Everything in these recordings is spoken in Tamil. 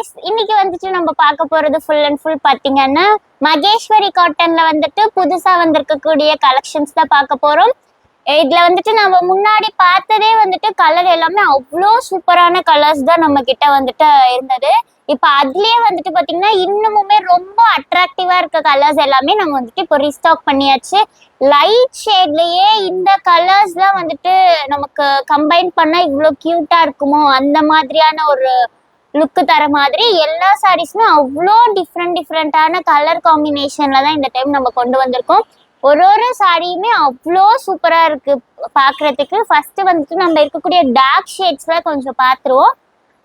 கைஸ், இன்னைக்கு வந்துட்டு நம்ம பார்க்க போறது ஃபுல் அண்ட் ஃபுல் பாத்தீங்கன்னா மகேஸ்வரி காட்டன்ல வந்துட்டு புதுசா வந்திருக்கக்கூடிய கலெக்ஷன்ஸ் தான் பார்க்க போறோம். இதுல வந்துட்டு நம்ம முன்னாடி பார்த்ததே வந்துட்டு கலர் எல்லாமே அவ்வளோ சூப்பரான கலர்ஸ் தான் நம்ம கிட்ட வந்துட்டு இருந்தது. இப்ப அதுலயே வந்துட்டு பாத்தீங்கன்னா இன்னமுமே ரொம்ப அட்ராக்டிவா இருக்க கலர்ஸ் எல்லாமே நம்ம வந்துட்டு இப்போ ரீஸ்டாக் பண்ணியாச்சு. லைட் ஷேட்லயே இந்த கலர்ஸ் தான் வந்துட்டு நமக்கு கம்பைன் பண்ணா இவ்வளோ கியூட்டா இருக்குமோ அந்த மாதிரியான ஒரு லுக்கு தர மாதிரி எல்லா சாரீஸுமே அவ்வளோ டிஃப்ரெண்டான கலர் காம்பினேஷன்ல தான் இந்த டைம் நம்ம கொண்டு வந்திருக்கோம். ஒரு சாரியுமே அவ்வளோ சூப்பரா இருக்கு பாக்குறதுக்கு. ஃபர்ஸ்ட் வந்துட்டு நம்ம இருக்கக்கூடிய டார்க் ஷேட்ஸ்ல கொஞ்சம் பார்த்துருவோம்.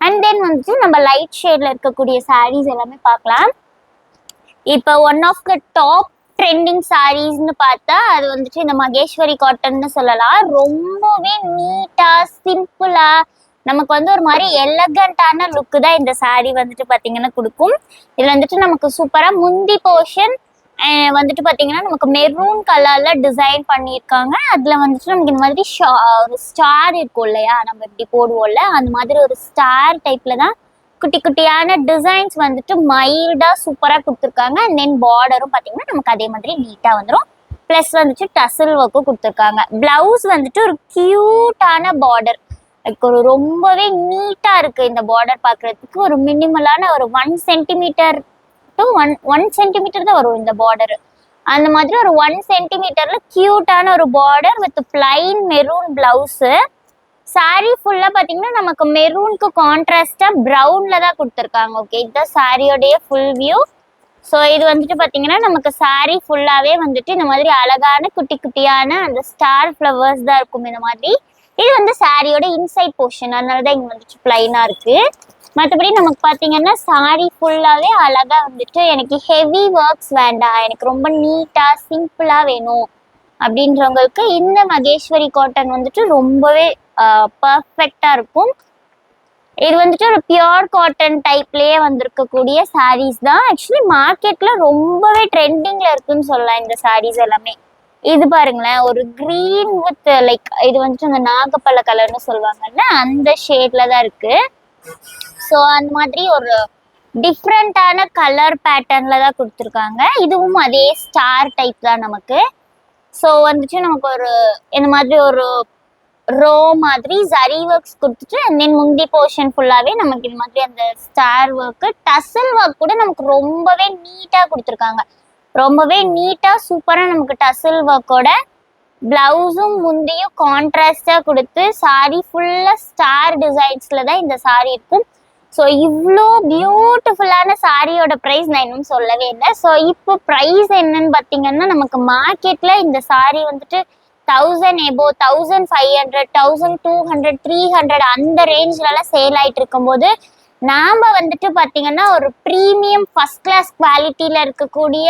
அண்ட் தென் வந்துட்டு நம்ம லைட் ஷேட்ல இருக்கக்கூடிய சாரீஸ் எல்லாமே பார்க்கலாம். இப்போ one of the top trending சாரீஸ்ன்னு பார்த்தா அது வந்துட்டு இந்த மகேஸ்வரி காட்டன்னு சொல்லலாம். ரொம்பவே நீட்டா சிம்பிளா நமக்கு வந்து ஒரு மாதிரி எலகண்டான லுக்கு தான் இந்த சாரீ வந்துட்டு பாத்தீங்கன்னா கொடுக்கும். இதுல வந்துட்டு நமக்கு சூப்பரா முந்தி போர்ஷன் வந்துட்டு பாத்தீங்கன்னா நமக்கு மெரூன் கலர்ல டிசைன் பண்ணியிருக்காங்க. அதுல வந்துட்டு நமக்கு இந்த மாதிரி ஒரு ஸ்டார் இருக்கும் இல்லையா, நம்ம இப்படி போடுவோம்ல, அந்த மாதிரி ஒரு ஸ்டார் டைப்ல தான் குட்டி குட்டியான டிசைன்ஸ் வந்துட்டு மைல்டா சூப்பரா கொடுத்துருக்காங்க. அண்ட் தென் பார்டரும் பாத்தீங்கன்னா நமக்கு அதே மாதிரி நீட்டா வந்துடும். பிளஸ் வந்துட்டு டசில் ஒர்க்கும் கொடுத்துருக்காங்க. பிளவுஸ் வந்துட்டு ஒரு கியூட்டான பார்டர், ஒரு ரொம்பவே நீட்டா இருக்கு இந்த பார்டர் பாக்குறதுக்கு. ஒரு மினிமலான ஒரு 1 சென்டிமீட்டர் டு 1 சென்டிமீட்டர் தான் வரும் இந்த பார்டர். அந்த மாதிரி ஒரு 1 சென்டிமீட்டர்ல கியூட்டான ஒரு border with plain maroon blouse. Sorry ஃபுல்லா பாத்தீங்கன்னா நமக்கு மெரூனுக்கு கான்ட்ராஸ்டா ப்ரௌன்ல தான் கொடுத்துருக்காங்க. ஓகே, இதுதான் சாரியோடைய ஃபுல் வியூ. ஸோ இது வந்துட்டு பாத்தீங்கன்னா நமக்கு சாரி ஃபுல்லாவே வந்துட்டு இந்த மாதிரி அழகான குட்டி குட்டியான அந்த ஸ்டார் ஃப்ளவர்ஸ் தான் இருக்கும் இந்த மாதிரி. இது வந்து சாரியோட இன்சைட் போர்ஷன், அதனாலதான் இங்க வந்துட்டு பிளைனா இருக்கு. மற்றபடி நமக்கு பாத்தீங்கன்னா சாரி ஃபுல்லாவே அழகா வந்துட்டு எனக்கு ஹெவி ஒர்க்ஸ் வேண்டாம், எனக்கு ரொம்ப நீட்டா சிம்பிளா வேணும் அப்படின்றவங்களுக்கு இந்த மகேஸ்வரி காட்டன் வந்துட்டு ரொம்பவே பர்ஃபெக்டா இருக்கும். இது வந்துட்டு ஒரு பியோர் காட்டன் டைப்லயே வந்திருக்கக்கூடிய சாரீஸ் தான். ஆக்சுவலி மார்க்கெட்ல ரொம்பவே ட்ரெண்டிங்ல இருக்குன்னு சொல்லலாம் இந்த சாரீஸ் எல்லாமே. இது பாருங்களேன், ஒரு கிரீன் வித் லைக் இது வந்துட்டு அந்த நாகப்பழ கலர்னு சொல்லுவாங்கல்ல, அந்த ஷேட்ல தான் இருக்கு. ஸோ அந்த மாதிரி ஒரு டிஃப்ரெண்டான கலர் பேட்டர்ன்ல தான் கொடுத்துருக்காங்க. இதுவும் அதே ஸ்டார் டைப் தான் நமக்கு. ஸோ வந்துட்டு நமக்கு ஒரு இந்த மாதிரி ஒரு ரோ மாதிரி ஜரி ஒர்க்ஸ் கொடுத்துட்டு அண்ட் தென் முந்தி போர்ஷன் ஃபுல்லாவே நமக்கு இந்த மாதிரி அந்த ஸ்டார் ஒர்க்கு டசல் ஒர்க் கூட நமக்கு ரொம்பவே நீட்டா கொடுத்துருக்காங்க. ரொம்பவே நீட்டா சூப்பரா நமக்கு டசில் ஒர்க்கோட பிளவுஸும் முந்தியும் கான்ட்ராஸ்டா கொடுத்து சாரி ஃபுல்லா ஸ்டார் டிசைன்ஸ்ல தான் இந்த சாரி இருக்கும். ஸோ இவ்வளோ பியூட்டிஃபுல்லான சாரியோட ப்ரைஸ் நான் இன்னும் சொல்லவே இல்லை. ஸோ இப்போ ப்ரைஸ் என்னன்னு பார்த்தீங்கன்னா நமக்கு மார்க்கெட்ல இந்த சாரி வந்துட்டு 1000 எபோ 1500 1200 300 அந்த ரேஞ்ச்லலாம் சேல் ஆயிட்டு இருக்கும்போது நாம வந்துட்டு பாத்தீங்கன்னா ஒரு ப்ரீமியம் ஃபர்ஸ்ட் கிளாஸ் குவாலிட்டியில இருக்கக்கூடிய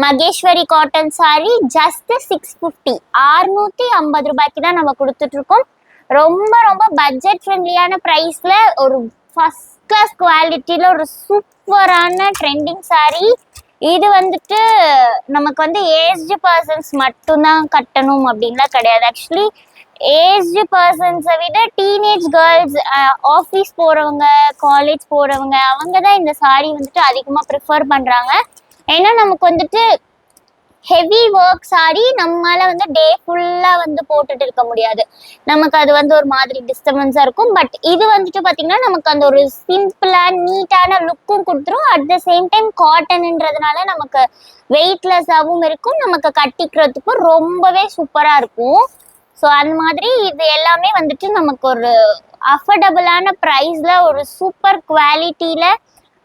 மகேஸ்வரி காட்டன் சாரி ஜஸ்ட் 650 650 ரூபாய்க்கு தான் நம்ம கொடுத்துட்டு இருக்கோம். ரொம்ப ரொம்ப பட்ஜெட் ஃப்ரெண்ட்லியான ப்ரைஸ்ல ஒரு ஃபர்ஸ்ட் கிளாஸ் குவாலிட்டியில ஒரு சூப்பரான ட்ரெண்டிங் சாரி. இது வந்துட்டு நமக்கு வந்து ஏஜ்டு பர்சன்ஸ் மட்டும்தான் கட்டணும் அப்படின்லாம் கிடையாது. ஆக்சுவலி ஏஜ்டு பர்சன்ஸை விட டீனேஜ் கேர்ள்ஸ், ஆஃபீஸ் போகிறவங்க, காலேஜ் போகிறவங்க, அவங்க தான் இந்த சாரீ வந்துட்டு அதிகமாக ப்ரிஃபர் பண்ணுறாங்க. ஏன்னா நமக்கு வந்துட்டு ஹெவி ஒர்க் சாரி நம்மளால வந்து டே ஃபுல்லாக வந்து போட்டுட்டு இருக்க முடியாது, நமக்கு அது வந்து ஒரு மாதிரி டிஸ்டர்பன்ஸாக இருக்கும். பட் இது வந்துட்டு பார்த்தீங்கன்னா நமக்கு அந்த ஒரு சிம்பிளாக நீட்டான லுக்கும் கொடுத்துரும். அட் த சேம் டைம் காட்டன்ன்றதுனால நமக்கு வெயிட்லெஸ்ஸாகவும் இருக்கும், நமக்கு கட்டிக்கிறதுக்கும் ரொம்பவே சூப்பராக இருக்கும். ஸோ அந்த மாதிரி இது எல்லாமே வந்துட்டு நமக்கு ஒரு அஃபோர்டபுளான ப்ரைஸ்ல ஒரு சூப்பர் குவாலிட்டியில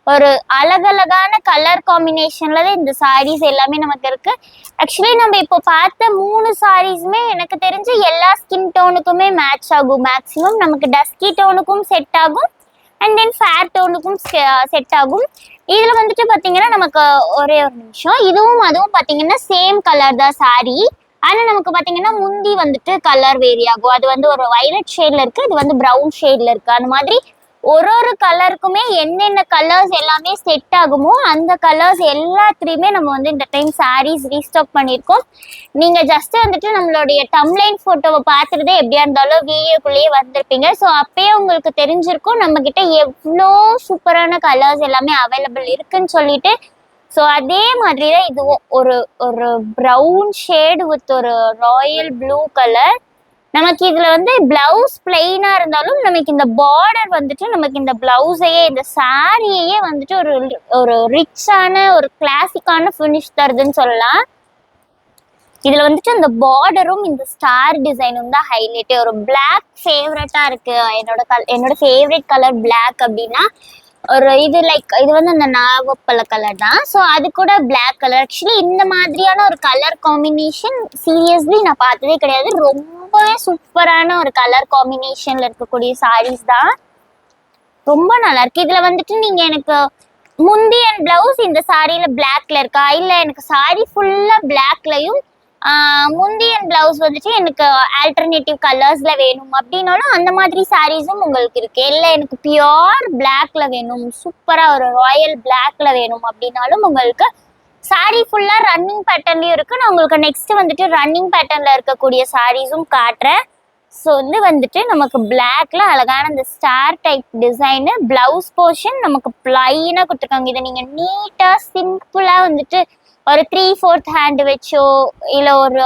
ஒரு அழகழகான கலர் காம்பினேஷன்ல தான் இந்த சாரீஸ் எல்லாமே நமக்கு இருக்கு. ஆக்சுவலி நம்ம இப்போ பார்த்த 3 சாரீஸுமே எனக்கு தெரிஞ்சு எல்லா ஸ்கின் டோனுக்குமே மேட்ச் ஆகும். மேக்ஸிமம் நமக்கு டஸ்கி டோனுக்கும் செட் ஆகும் அண்ட் தென் ஃபேர் டோனுக்கும் செட் ஆகும். இதுல வந்துட்டு பாத்தீங்கன்னா நமக்கு ஒரே ஒரு நிமிஷம், இதுவும் அதுவும் பாத்தீங்கன்னா சேம் கலர் தான் சாரீ. ஆனா நமக்கு பாத்தீங்கன்னா முந்தி வந்துட்டு கலர் வேரி ஆகும். அது வந்து ஒரு வயலட் ஷேட்ல இருக்கு, இது வந்து ப்ரௌன் ஷேட்ல இருக்கு. அந்த மாதிரி ஒரு கலருக்குமே என்னென்ன கலர்ஸ் எல்லாமே செட் ஆகுமோ அந்த கலர்ஸ் எல்லாத்துலேயுமே நம்ம வந்து இந்த டைம் சாரீஸ் ரீஸ்டாக் பண்ணியிருக்கோம். நீங்கள் ஜஸ்ட் வந்துட்டு நம்மளுடைய டம்லைன் ஃபோட்டோவை பார்த்துட்டு எப்படியா இருந்தாலும் வீடியோக்குள்ளேயே வந்திருப்பீங்க. ஸோ அப்பயே உங்களுக்கு தெரிஞ்சிருக்கும் நம்மக்கிட்ட எவ்வளோ சூப்பரான கலர்ஸ் எல்லாமே அவைலபிள் இருக்குன்னு சொல்லிட்டு. ஸோ அதே மாதிரி தான் இதுவும் ஒரு ஒரு ப்ரௌன் ஷேடு வித் ஒரு ராயல் ப்ளூ கலர். நமக்கு இதுல வந்து பிளவுஸ் பிளெயினா இருந்தாலும் நமக்கு இந்த பார்டர் வந்துட்டு நமக்கு இந்த பிளவுஸையே இந்த சாரியையே வந்துட்டு ஒரு ஒரு ரிச்சான ஒரு கிளாசிக்கான ஃபினிஷ் தருதுன்னு சொல்லலாம். இதுல வந்துட்டு இந்த பார்டரும் இந்த ஸ்டார் டிசைனும் தான் ஹைலைட்டே. ஒரு பிளாக் ஃபேவரட்டா இருக்கு, என்னோட ஃபேவரட் கலர் பிளாக் அப்படின்னா ஒரு இது லைக் இது வந்து அந்த நாவப்பழ கலர் தான். ஸோ அது கூட பிளாக் கலர். ஆக்சுவலி இந்த மாதிரியான ஒரு கலர் காம்பினேஷன் சீரியஸ்லி நான் பார்த்ததே கிடையாது. ரொம்பவே சூப்பரான ஒரு கலர் காம்பினேஷன்ல இருக்கக்கூடிய சாரீஸ் தான், ரொம்ப நல்லா இருக்கு. இதுல வந்துட்டு நீங்க எனக்கு முந்தி அண்ட் பிளவுஸ் இந்த சாரியில பிளாக்ல இருக்கா, இல்ல எனக்கு சாரி ஃபுல்லா பிளாக்லயும் முந்தி அண்ட் பிளவுஸ் வந்துட்டு எனக்கு ஆல்டர்னேட்டிவ் கலர்ஸ்ல வேணும் அப்படின்னாலும் அந்த மாதிரி சாரீஸும் உங்களுக்கு இருக்கு. இல்லை எனக்கு பியோர் பிளாக்ல வேணும், சூப்பரா ஒரு ராயல் பிளாக்ல வேணும் அப்படின்னாலும் உங்களுக்கு சாரீ ஃபுல்லா ரன்னிங் பேட்டர்ன்லயும் இருக்கு. நான் உங்களுக்கு நெக்ஸ்ட் வந்துட்டு ரன்னிங் பேட்டர்ன்ல இருக்கக்கூடிய சாரீஸும் காட்டுறேன். ஸோ வந்துட்டு நமக்கு பிளாக்ல அழகான இந்த star type design, blouse portion நமக்கு பிளைனா கொடுத்துருக்காங்க. இதை நீங்க நீட்டா சிம்பிளா வந்துட்டு ஒரு 3/4 ஹேண்ட் வச்சோ இல்ல ஒரு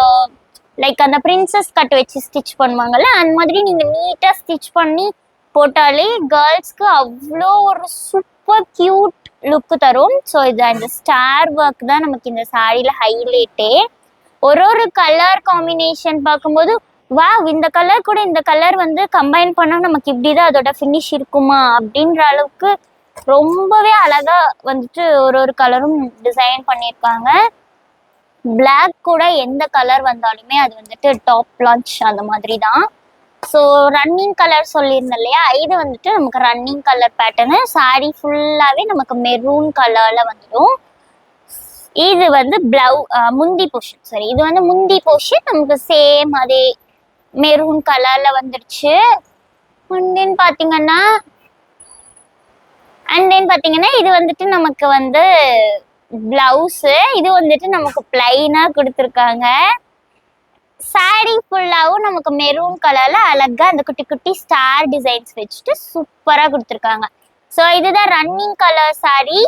லைக் அந்த பிரின்சஸ் கட் வச்சு ஸ்டிச் பண்ணுவாங்கல்ல, அந்த மாதிரி நீங்க நீட்டா ஸ்டிச் பண்ணி போட்டாலே கேர்ள்ஸ்க்கு அவ்வளோ ஒரு சூப்பர் கியூட் லுக் தரும். ஸோ இது அந்த ஸ்டார் ஒர்க் தான் நமக்கு இந்த சாரியில ஹைலைட்டே. ஒரு கலர் காம்பினேஷன் பார்க்கும்போது வா இந்த கலர் கூட இந்த கலர் வந்து கம்பைன் பண்ணா நமக்கு இப்படிதான் அதோட ஃபினிஷ் இருக்குமா அப்படின்ற அளவுக்கு ரொம்பவே அழகா வந்துட்டு ஒரு கலரும் டிசைன் பண்ணியிருக்காங்க. பிளாக் கூட எந்த கலர் வந்தாலுமே அது வந்துட்டு டாப் லான்ச் அந்த மாதிரி தான். ஸோ ரன்னிங் கலர் சொல்லியிருந்தேன் இல்லையா, இது வந்துட்டு நமக்கு ரன்னிங் கலர் பேட்டர்னு. சாரி ஃபுல்லாகவே நமக்கு மெரூன் கலர்ல வந்துடும். இது வந்து முந்தி போர்ஷன், சரி இது வந்து முந்தி போர்ஷன் நமக்கு சேம் அதே மெரூன் கலர்ல வந்துருச்சு. அண்ட் தென் பார்த்தீங்கன்னா இது வந்துட்டு நமக்கு வந்து பிளவுஸு, இது வந்துட்டு நமக்கு பிளைனா கொடுத்துருக்காங்க. சாரி ஃபுல்லாகவும் நமக்கு மெரூன் கலர்ல அழகா அந்த குட்டி குட்டி ஸ்டார் டிசைன்ஸ் வச்சுட்டு சூப்பராக கொடுத்துருக்காங்க. ஸோ இதுதான் ரன்னிங் கலர் சாரி.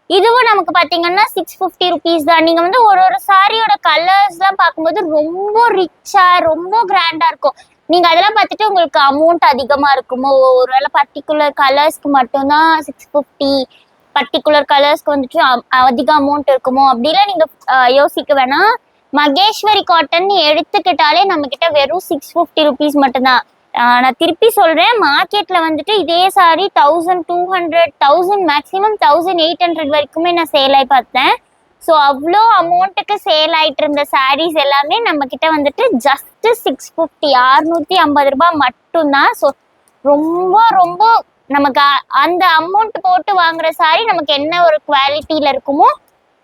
இதுவும் நமக்கு பார்த்தீங்கன்னா 650 ருபீஸ் தான். நீங்கள் வந்து ஒரு சாரியோட கலர்ஸ்லாம் பார்க்கும்போது ரொம்ப ரிச்சா ரொம்ப கிராண்டா இருக்கும். நீங்க அதெல்லாம் பார்த்துட்டு உங்களுக்கு அமௌண்ட் அதிகமா இருக்குமோ, ஒருவேளை பர்டிகுலர் கலர்ஸ்க்கு மட்டும்தான் 650, பர்டிகுலர் கலர்ஸ்க்கு வந்துட்டு அதிக அமௌண்ட் இருக்குமோ அப்படிலாம் நீங்க யோசிக்க வேணாம். மகேஸ்வரி காட்டன் எடுத்துக்கிட்டாலே நம்ம கிட்ட வெறும் 650 ருபீஸ் மட்டும்தான். நான் திருப்பி சொல்றேன், மார்க்கெட்ல வந்துட்டு இதே சாரி 1200, 1000 மேக்ஸிமம் 1800 வரைக்குமே நான் சேல் ஆகி பார்த்தேன். ஸோ அவ்வளோ அமௌண்ட்டுக்கு சேல் ஆகிட்டு இருந்த சாரீஸ் எல்லாமே நம்ம கிட்ட வந்துட்டு ஜஸ்ட் 650, 650 ரூபாய் மட்டும்தான். ஸோ ரொம்ப ரொம்ப நமக்கு அந்த அமௌண்ட் போட்டு வாங்குற சாரி நமக்கு என்ன ஒரு குவாலிட்டியில இருக்குமோ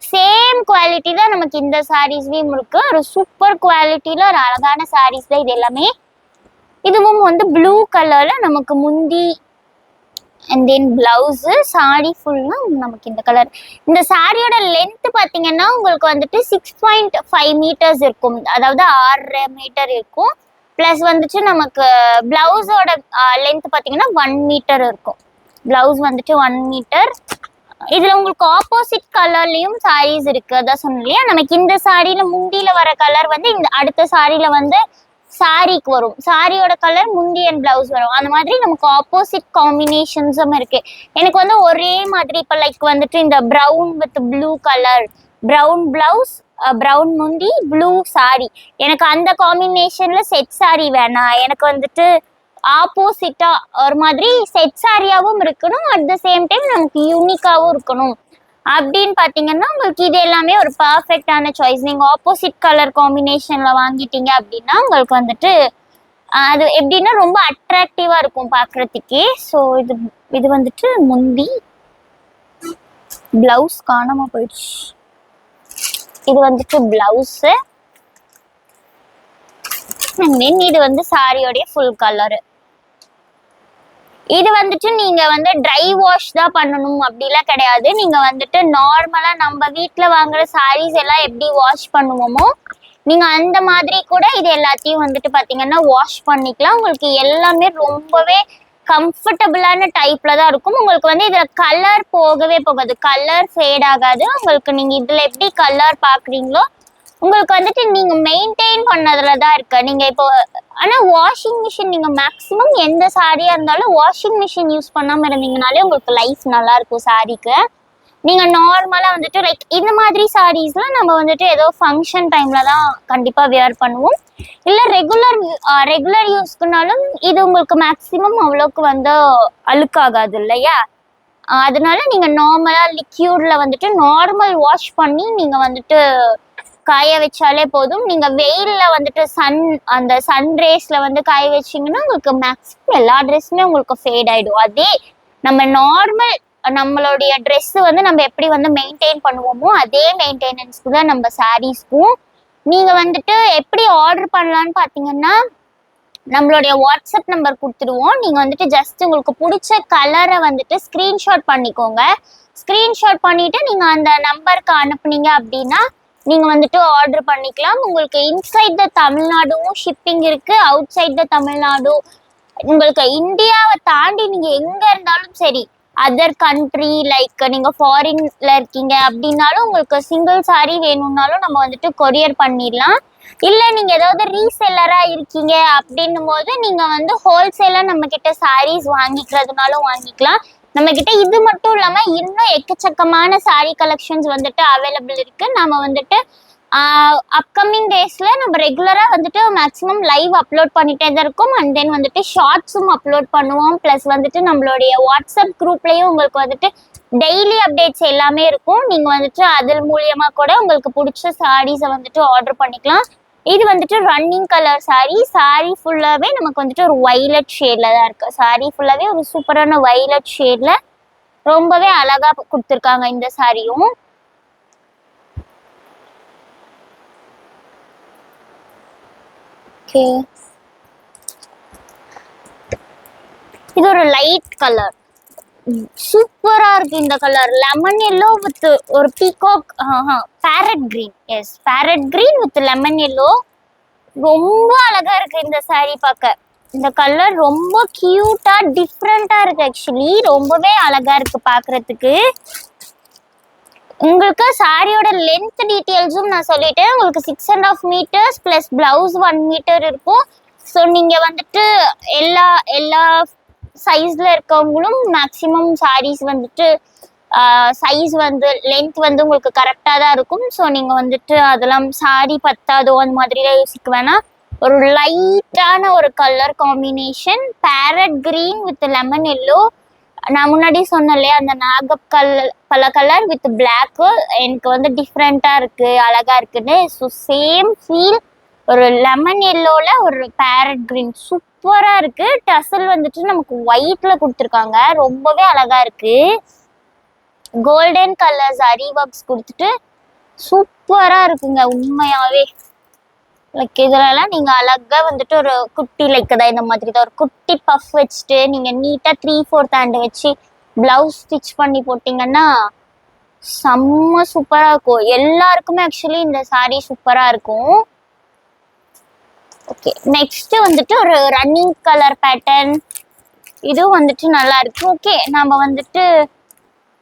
சேம் குவாலிட்டி தான் நமக்கு இந்த சாரீஸ்லயும் இருக்கு. ஒரு சூப்பர் குவாலிட்டியில ஒரு அழகான சாரீஸ் தான் இது எல்லாமே. இதுவும் வந்து ப்ளூ கலர்ல நமக்கு முந்தி அண்ட் தென் பிளவுஸு, சாரி ஃபுல்லா நமக்கு இந்த கலர். இந்த சாரியோட லென்த் பார்த்தீங்கன்னா உங்களுக்கு வந்துட்டு 6.5 மீட்டர்ஸ் இருக்கும், அதாவது 6.5 மீட்டர் இருக்கும். ப்ளஸ் வந்துட்டு நமக்கு பிளவுஸோட லென்த் பார்த்தீங்கன்னா 1 மீட்டர் இருக்கும். பிளவுஸ் வந்துட்டு 1 மீட்டர். இதுல உங்களுக்கு ஆப்போசிட் கலர்லயும் சாரீஸ் இருக்கு, அதான் சொன்னேன் இல்லையா. நமக்கு இந்த சாரியில முந்தியில வர கலர் வந்து இந்த அடுத்த சாரியில வந்து சாரிக்கு வரும், சாரியோட கலர் முந்தி அண்ட் பிளவுஸ் வரும். அந்த மாதிரி நமக்கு ஆப்போசிட் காம்பினேஷன்ஸும் இருக்கு. எனக்கு வந்து ஒரே மாதிரி இப்போ லைக் வந்துட்டு இந்த brown with blue colour, brown blouse, brown முந்தி, ப்ளூ சாரி, எனக்கு அந்த காம்பினேஷன்ல செட் சாரி வேணாம். எனக்கு வந்துட்டு ஆப்போசிட்டா ஒரு மாதிரி செட் சாரியாவும் இருக்கணும், அட் த சேம் டைம் நமக்கு யூனிக்காவும் இருக்கணும் அப்படின்னு பார்த்தீங்கன்னா உங்களுக்கு இது எல்லாமே ஒரு பர்ஃபெக்டான சாய்ஸ். நீங்கள் ஆப்போசிட் கலர் காம்பினேஷனில் வாங்கிட்டீங்க அப்படின்னா உங்களுக்கு வந்துட்டு அது எப்படின்னா ரொம்ப அட்ராக்டிவாக இருக்கும் பார்க்குறதுக்கே. ஸோ இது வந்துட்டு முந்தி, பிளவுஸ் காணாமல் போயிடுச்சு. இது வந்துட்டு பிளவுஸு, இது வந்து சாரியோடைய ஃபுல் கலரு. இது வந்துட்டு நீங்க வந்து ட்ரை வாஷ் தான் பண்ணணும் அப்படிலாம் கிடையாது. நீங்க வந்துட்டு நார்மலா நம்ம வீட்ல வாங்குற சாரீஸ் எல்லாம் எப்படி வாஷ் பண்ணுவோமோ நீங்க அந்த மாதிரி கூட இது எல்லாத்தையும் வந்துட்டு பாத்தீங்கன்னா வாஷ் பண்ணிக்கலாம். உங்களுக்கு எல்லாமே ரொம்பவே கம்ஃபர்டபுளான டைப்ல தான் இருக்கும். உங்களுக்கு வந்து இதுல கலர் போகவே போகாது, கலர் ஃபேட் ஆகாது. உங்களுக்கு நீங்க இதுல எப்படி கலர் பாக்குறீங்களோ உங்களுக்கு வந்துட்டு நீங்க மெயின்டைன் பண்ணதுல தான் இருக்கு. நீங்க இப்போ ஆனா வாஷிங் மிஷின் நீங்க மேக்ஸிமம் எந்த சாரியா இருந்தாலும் வாஷிங் மிஷின் யூஸ் பண்ணாம இருந்தீங்கனாலே உங்களுக்கு லைஃப் நல்லா இருக்கும் சாரிக்கு. நீங்க நார்மலா வந்துட்டு லைக் இந்த மாதிரி சாரீஸ்லாம் நம்ம வந்துட்டு ஏதோ ஃபங்க்ஷன் டைம்ல தான் கண்டிப்பா வியர் பண்ணுவோம். இல்ல ரெகுலர் யூஸ்க்குனாலும் இது உங்களுக்கு மேக்ஸிமம் அவ்வளோக்கு வந்து அழுக்காகாது இல்லையா. அதனால நீங்க நார்மலா லிக்யூட்ல வந்துட்டு நார்மல் வாஷ் பண்ணி நீங்க வந்துட்டு காய வச்சாலே போதும். நீங்க வெயில்ல வந்துட்டு அந்த சன் ரேஸ்ல வந்து காய வச்சீங்கன்னா உங்களுக்கு மேக்ஸிமம் எல்லா ட்ரெஸ்ஸுமே உங்களுக்கு ஃபேட் ஆயிடும். அதே நம்ம நார்மல் நம்மளுடைய ட்ரெஸ் வந்து நம்ம எப்படி வந்து மெயின்டைன் பண்ணுவோமோ அதே மெயின்டெனன்ஸ்க்கு தான் நம்ம சாரீஸ்க்கும். நீங்க வந்துட்டு எப்படி ஆர்டர் பண்ணலான்னு பாத்தீங்கன்னா நம்மளுடைய வாட்ஸ்அப் நம்பர் கொடுத்துடுவோம். நீங்க வந்துட்டு ஜஸ்ட் உங்களுக்கு பிடிச்ச கலரை வந்துட்டு ஸ்கிரீன்ஷாட் பண்ணிக்கோங்க. ஸ்கிரீன்ஷாட் பண்ணிட்டு நீங்க அந்த நம்பருக்கு அனுப்புனீங்க அப்படின்னா நீங்க வந்துட்டு ஆர்டர் பண்ணிக்கலாம். உங்களுக்கு இன்சைட் த தமிழ்நாடும் ஷிப்பிங் இருக்கு, அவுட் சைட் த தமிழ்நாடு. உங்களுக்கு இந்தியாவை தாண்டி நீங்க எங்க இருந்தாலும் சரி, அதர் கண்ட்ரி லைக் நீங்க ஃபாரின்ல இருக்கீங்க அப்படின்னாலும் உங்களுக்கு சிங்கிள் சாரி வேணும்னாலும் நம்ம வந்துட்டு கொரியர் பண்ணிடலாம். இல்ல நீங்க ஏதாவது ரீசெல்லரா இருக்கீங்க அப்படின்னும் போது நீங்க வந்து ஹோல்சேலா நம்ம கிட்ட சாரீஸ் வாங்கிக்கிறதுனாலும் வாங்கிக்கலாம். நம்ம கிட்ட இது மட்டும் இல்லாம இன்னும் எக்கச்சக்கமான சாரி கலெக்ஷன்ஸ் வந்துட்டு அவைலபிள் இருக்கு. நம்ம வந்துட்டு அப்கமிங் டேஸ்ல நம்ம ரெகுலரா வந்துட்டு மேக்ஸிமம் லைவ் அப்லோட் பண்ணிட்டே தான் இருக்கும். அண்ட் தென் வந்துட்டு ஷார்ட்ஸும் அப்லோட் பண்ணுவோம். பிளஸ் வந்துட்டு நம்மளுடைய வாட்ஸ்அப் குரூப்லயும் உங்களுக்கு வந்துட்டு டெய்லி அப்டேட்ஸ் எல்லாமே இருக்கும். நீங்க வந்துட்டு அது மூலியமா கூட உங்களுக்கு பிடிச்ச சாரீஸை வந்துட்டு ஆர்டர் பண்ணிக்கலாம். இது வந்துட்டு ரன்னிங் கலர் சாரி ஃபுல்லாவே நமக்கு வந்துட்டு ஒரு வைலட் ஷேட்ல தான் இருக்கு. சாரி ஃபுல்லாவே ஒரு சூப்பரான வைலட் ஷேட்ல ரொம்பவே அழகா கொடுத்துருக்காங்க இந்த சாரியும். இது ஒரு லைட் கலர், சூப்பரா இருக்கு இந்த கலர். லெமன் எல்லோ வித் ஒரு peacock parrot green. Yes, parrot green with lemon yellow ரொம்ப அழகா இருக்கு இந்த சாரி பார்க்க. இந்த கலர் ரொம்ப கியூட்டா டிஃப்ரெண்டா இருக்கு. ஆக்சுவலி ரொம்பவே அழகா இருக்கு பாக்குறதுக்கு. உங்களுக்கு சாரியோட லென்த் டீட்டெயில்ஸும் நான் சொல்லிட்டேன். உங்களுக்கு 6.5 meters பிளஸ் பிளவுஸ் 1 meter இருக்கும். ஸோ நீங்க வந்துட்டு எல்லா சைஸ்ல இருக்கவங்களும் மேக்சிமம் சாரீஸ் வந்துட்டு சைஸ் வந்து லென்த் வந்து உங்களுக்கு கரெக்டாக தான் இருக்கும். ஸோ நீங்கள் வந்துட்டு அதெல்லாம் சாரி பத்தாதோ அந்த மாதிரிலாம் யோசிக்க வேணாம். ஒரு லைட்டான ஒரு colour combination, farad green with lemon yellow. நான் முன்னாடி சொன்னேன் இல்லையா, அந்த நாகப் பல கலர் வித் பிளாக்கு எனக்கு வந்து டிஃப்ரெண்ட்டாக இருக்குது, அழகாக இருக்குன்னு. So same feel. ஒரு லெமன் எல்லோல ஒரு பேரட் கிரீன் சூப்பரா இருக்கு. டசல் வந்துட்டு நமக்கு ஒயிட்ல கொடுத்துருக்காங்க, ரொம்பவே அழகா இருக்கு. கோல்டன் கலர் சரி ஒர்க்ஸ் கொடுத்துட்டு சூப்பரா இருக்குங்க உண்மையாவே. லைக் இதுலலாம் நீங்க அழகா வந்துட்டு ஒரு குட்டி லைக் தான் இந்த மாதிரி தான் ஒரு குட்டி பஃப் வச்சுட்டு நீங்க நீட்டா 3/4 ஹேண்ட் வச்சு பிளவுஸ் ஸ்டிச் பண்ணி போட்டீங்கன்னா செம்ம சூப்பரா இருக்கும். எல்லாருக்குமே ஆக்சுவலி இந்த சாரி சூப்பரா இருக்கும். ஓகே, நெக்ஸ்ட் வந்துட்டு ஒரு ரன்னிங் கலர் பேட்டர்ன். இதுவும் வந்துட்டு நல்லா இருக்கு. ஓகே, நம்ம வந்துட்டு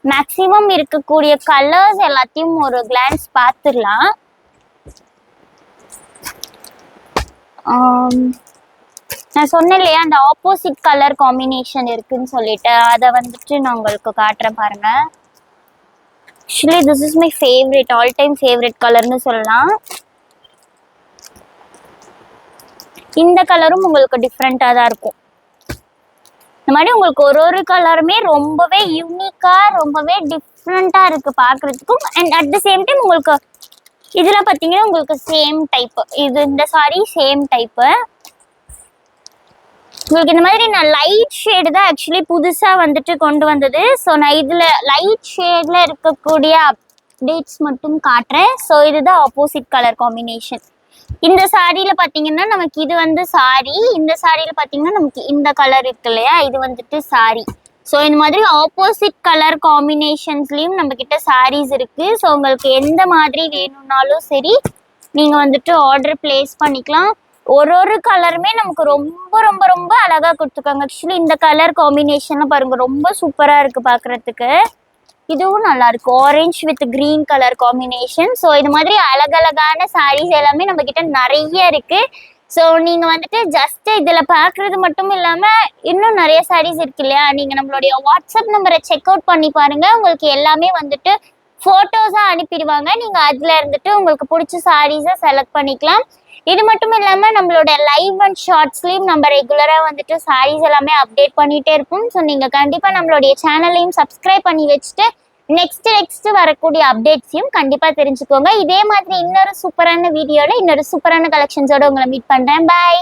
மேக்சிமம் இருக்கக்கூடிய கலர்ஸ் எல்லாத்தையும் ஒரு கிளான்ஸ் பார்த்துடலாம். நான் சொன்னேன் இல்லையா அந்த ஆப்போசிட் கலர் காம்பினேஷன் இருக்குன்னு சொல்லிட்டு, அதை வந்துட்டு நான் உங்களுக்கு காட்டுறேன் பாருங்க. Actually this is my favourite, all time favourite கலர்னு சொல்லலாம். இந்த கலரும் உங்களுக்கு டிஃப்ரெண்ட்டாக தான் இருக்கும். இந்த மாதிரி உங்களுக்கு ஒரு கலருமே ரொம்பவே யூனிக்கா ரொம்பவே டிஃப்ரெண்டா இருக்கு பார்க்கறதுக்கும். And at the same time உங்களுக்கு இதுல பாத்தீங்கன்னா உங்களுக்கு சேம் டைப், இது இந்த சாரி சேம் டைப்பு. உங்களுக்கு இந்த மாதிரி நான் லைட் ஷேடு தான் ஆக்சுவலி புதுசா வந்துட்டு கொண்டு வந்தது. ஸோ நான் இதுல லைட் ஷேட்ல இருக்கக்கூடிய அப்டேட்ஸ் மட்டும் காட்டுறேன். ஸோ இதுதான் ஆப்போசிட் கலர் காம்பினேஷன். இந்த சாரியில பாத்தீங்கன்னா நமக்கு இது வந்து சாரி, இந்த சாரியில பாத்தீங்கன்னா நமக்கு இந்த கலர் இருக்கு இல்லையா, இது வந்துட்டு சாரி. ஸோ இந்த மாதிரி ஆப்போசிட் கலர் காம்பினேஷன்ஸ்லயும் நம்ம கிட்ட சாரீஸ் இருக்கு. ஸோ உங்களுக்கு எந்த மாதிரி வேணும்னாலும் சரி நீங்க வந்துட்டு ஆர்டர் பிளேஸ் பண்ணிக்கலாம். ஒரு கலருமே நமக்கு ரொம்ப ரொம்ப ரொம்ப அழகா கொடுத்துருக்காங்க. ஆக்சுவலி இந்த கலர் காம்பினேஷன் பாருங்க ரொம்ப சூப்பரா இருக்கு பாக்குறதுக்கு. இதுவும் நல்லா இருக்கு, orange with green colour combination. So இது மாதிரி அழகழகான சாரீஸ் எல்லாமே நம்ம கிட்ட நிறைய இருக்கு. ஸோ நீங்க வந்துட்டு ஜஸ்ட் இதுல பாக்குறது மட்டும் இல்லாம இன்னும் நிறைய சாரீஸ் இருக்கு இல்லையா, நீங்க நம்மளுடைய வாட்ஸ்அப் நம்பரை செக் அவுட் பண்ணி பாருங்க. உங்களுக்கு எல்லாமே வந்துட்டு போட்டோஸா அனுப்பிடுவாங்க. நீங்க அதுல இருந்துட்டு உங்களுக்கு பிடிச்ச சாரீஸை செலக்ட் பண்ணிக்கலாம். இது மட்டும் இல்லாம நம்மளோட லைவ் அண்ட் ஷார்ட்ஸ்லயும் நம்ம ரெகுலரா வந்துட்டு சாரீஸ் எல்லாமே அப்டேட் பண்ணிட்டே இருப்போம். ஸோ நீங்க கண்டிப்பா நம்மளுடைய சேனலையும் சப்ஸ்கிரைப் பண்ணி வச்சுட்டு நெக்ஸ்ட் வரக்கூடிய அப்டேட்ஸையும் கண்டிப்பா தெரிஞ்சுக்கோங்க. இதே மாதிரி இன்னொரு சூப்பரான வீடியோல இன்னொரு சூப்பரான கலெக்ஷன்ஸோட உங்களை மீட் பண்றேன். பாய்.